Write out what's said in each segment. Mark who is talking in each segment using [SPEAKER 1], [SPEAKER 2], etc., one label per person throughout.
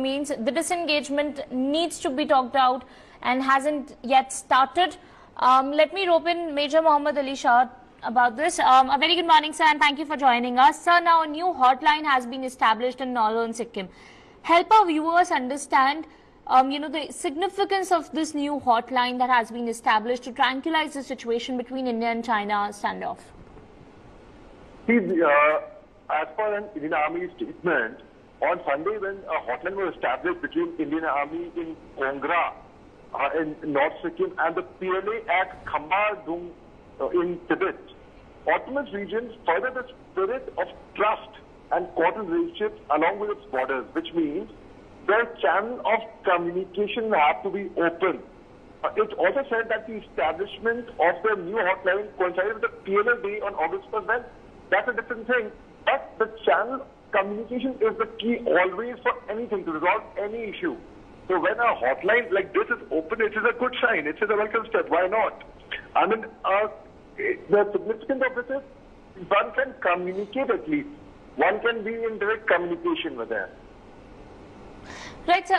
[SPEAKER 1] means the disengagement needs to be talked out and hasn't yet started. Let me rope in Major Mohammad Ali Shah about this. A very good morning, sir, and thank you for joining us. Sir, now a new hotline has been established in northern Sikkim. Help our viewers understand the significance of this new hotline that has been established to tranquilize the situation between India and China standoff.
[SPEAKER 2] See, as per an Indian Army statement, on Sunday when a hotline was established between Indian Army in Kongra in North Sikkim and the PLA at Khamba Dung in Tibet, autonomous regions further the spirit of trust and cordial relationships along with its borders, which means the channel of communication have to be open. It also said that the establishment of the new hotline coincided with the PLA Day on August 1st. Well, that's a different thing. But the channel communication is the key always for anything, to resolve any issue. So when a hotline like this is open, it is a good sign. It is a welcome step. Why not? I mean, the significance of this is one can communicate at least. One can be in direct communication with them.
[SPEAKER 1] Right, sir.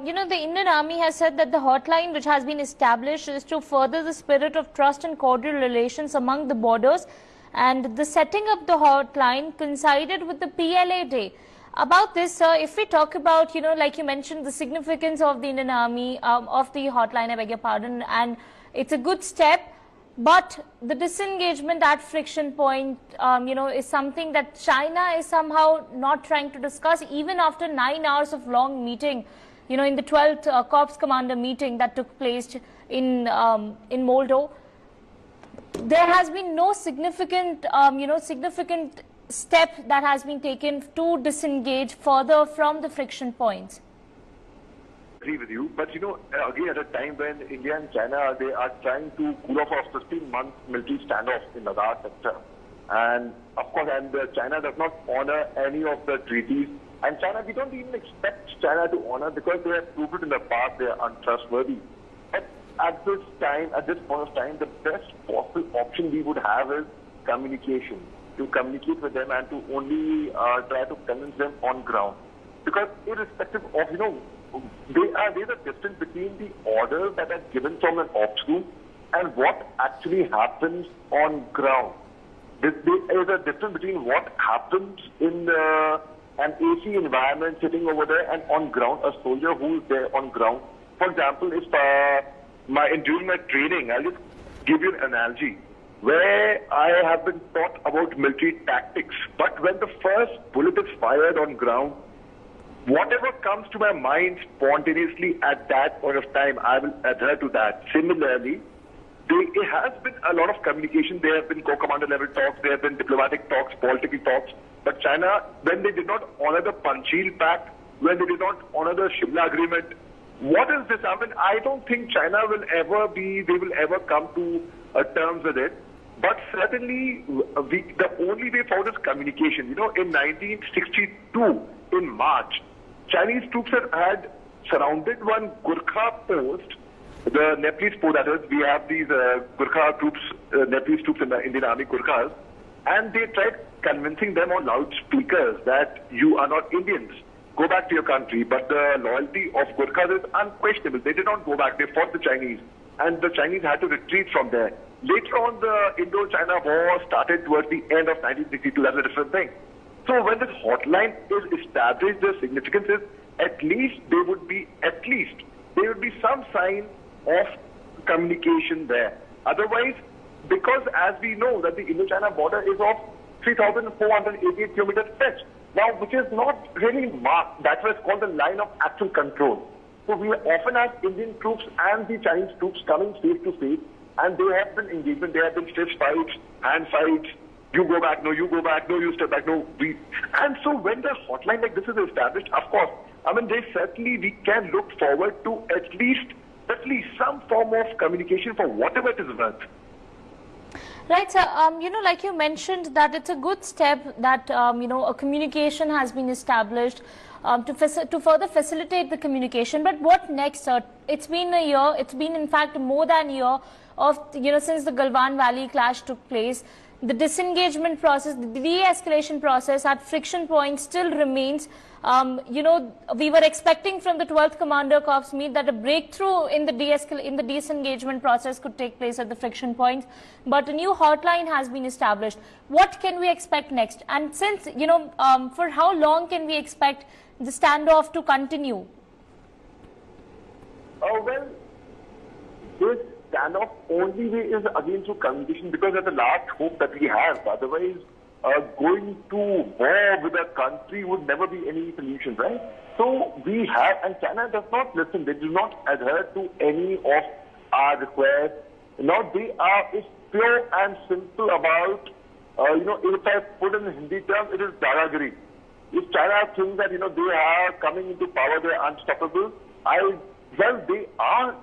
[SPEAKER 1] The Indian Army has said that the hotline which has been established is to further the spirit of trust and cordial relations among the borders, and the setting up the hotline coincided with the PLA Day. About this, sir, if we talk about, like you mentioned, the significance of the Indian Army, of the hotline, I beg your pardon, and it's a good step. But the disengagement at friction point, is something that China is somehow not trying to discuss, even after 9 hours of long meeting, in the 12th Corps Commander meeting that took place in Moldo. There has been no significant, significant step that has been taken to disengage further from the friction points.
[SPEAKER 2] Agree with you, but again, at a time when India and China, they are trying to cool off a 15-month military standoff in Ladakh sector, and of course, China does not honor any of the treaties, and China, we don't even expect China to honor because they have proved it in the past they are untrustworthy. But at this point of time, the best possible option we would have is communication, to communicate with them and to only try to convince them on ground, because irrespective of there's a difference between the orders that are given from an ops room and what actually happens on ground. There is a difference between what happens in an AC environment sitting over there and on ground, a soldier who is there on ground. For example, if during my training, I'll just give you an analogy where I have been taught about military tactics, but when the first bullet is fired on ground, whatever comes to my mind spontaneously at that point of time, I will adhere to that. Similarly, there has been a lot of communication. There have been co-commander level talks. There have been diplomatic talks, political talks. But China, when they did not honor the Panchsheel Pact, when they did not honor the Shimla Agreement, what is this? I mean, I don't think China will ever come to terms with it. But certainly, the only way forward is communication. In 1962, in March, Chinese troops had surrounded one Gurkha post, the Nepalese post, that is, we have these Gurkha troops, Nepalese troops in the Indian Army, Gurkhas, and they tried convincing them on loudspeakers that you are not Indians, go back to your country. But the loyalty of Gurkhas is unquestionable. They did not go back, they fought the Chinese, and the Chinese had to retreat from there. Later on, the Indo-China war started towards the end of 1962, that's a different thing. So when this hotline is established, the significance is at least there would be some sign of communication there. Otherwise, because as we know that the Indo-China border is of 3,488 kilometers stretch, now which is not really marked, that's why it's called the line of actual control. So we often have Indian troops and the Chinese troops coming face to face, and there have been engagement, there have been fist fights, hand fights. You go back, no, you go back, no, you step back, no, we. And so when the hotline like this is established, of course, we can look forward to at least some form of communication for whatever it is worth.
[SPEAKER 1] Right, sir. Like you mentioned that it's a good step that, a communication has been established to further facilitate the communication. But what next, sir? It's been a year, it's been in fact more than a year of, since the Galwan Valley clash took place. the disengagement process, the de-escalation process at friction points still remains. You know, we were expecting from the 12th Commander Corps meet that a breakthrough in the disengagement process could take place at the friction points, but a new hotline has been established. What can we expect next? And since, you know, for how long can we expect the standoff to continue?
[SPEAKER 2] Well, this standoff only way is again through communication, because that's the last hope that we have. Otherwise, going to war with a country would never be any solution, right? So we have, and China does not listen. They do not adhere to any of our requests. Now they are, it's pure and simple about, you know, if I put in Hindi terms, it is daragiri. If China thinks that, you know, they are coming into power, they are unstoppable, well, they are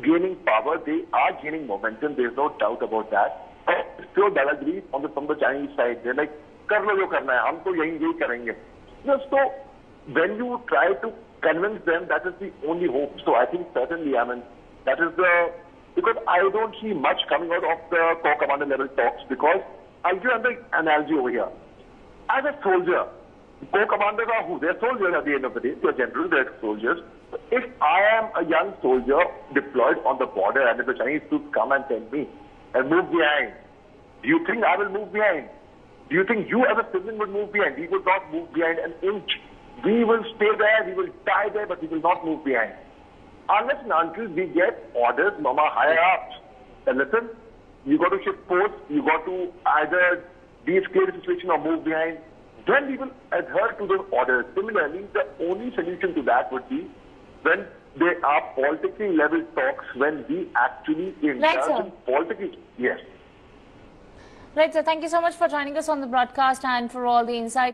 [SPEAKER 2] gaining power, they are gaining momentum, there's no doubt about that. It's pure daragiri from the Chinese side. They're like, kar lo jo karna hai, hum to yahi karenge. So when you try to convince them, that is the only hope. So I think certainly, I mean, that is because I don't see much coming out of the Corps Commander level talks, because I'll give another analogy over here. As a soldier, Corps Commanders are who? They're soldiers at the end of the day. They're generals, they're soldiers. If I am a young soldier deployed on the border, and if the Chinese troops come and tell me, and move behind, do you think I will move behind? Do you think you as a citizen would move behind? We will not move behind an inch. We will stay there, we will die there, but we will not move behind. Unless and until we get orders from our higher ups. And listen, you got to shift force, you got to either de-escalate the situation or move behind. Then we will adhere to those orders. Similarly, the only solution to that would be when there are politically level talks, when we actually indulge in politically. Yes.
[SPEAKER 1] Right, sir. Thank you so much for joining us on the broadcast and for all the insights.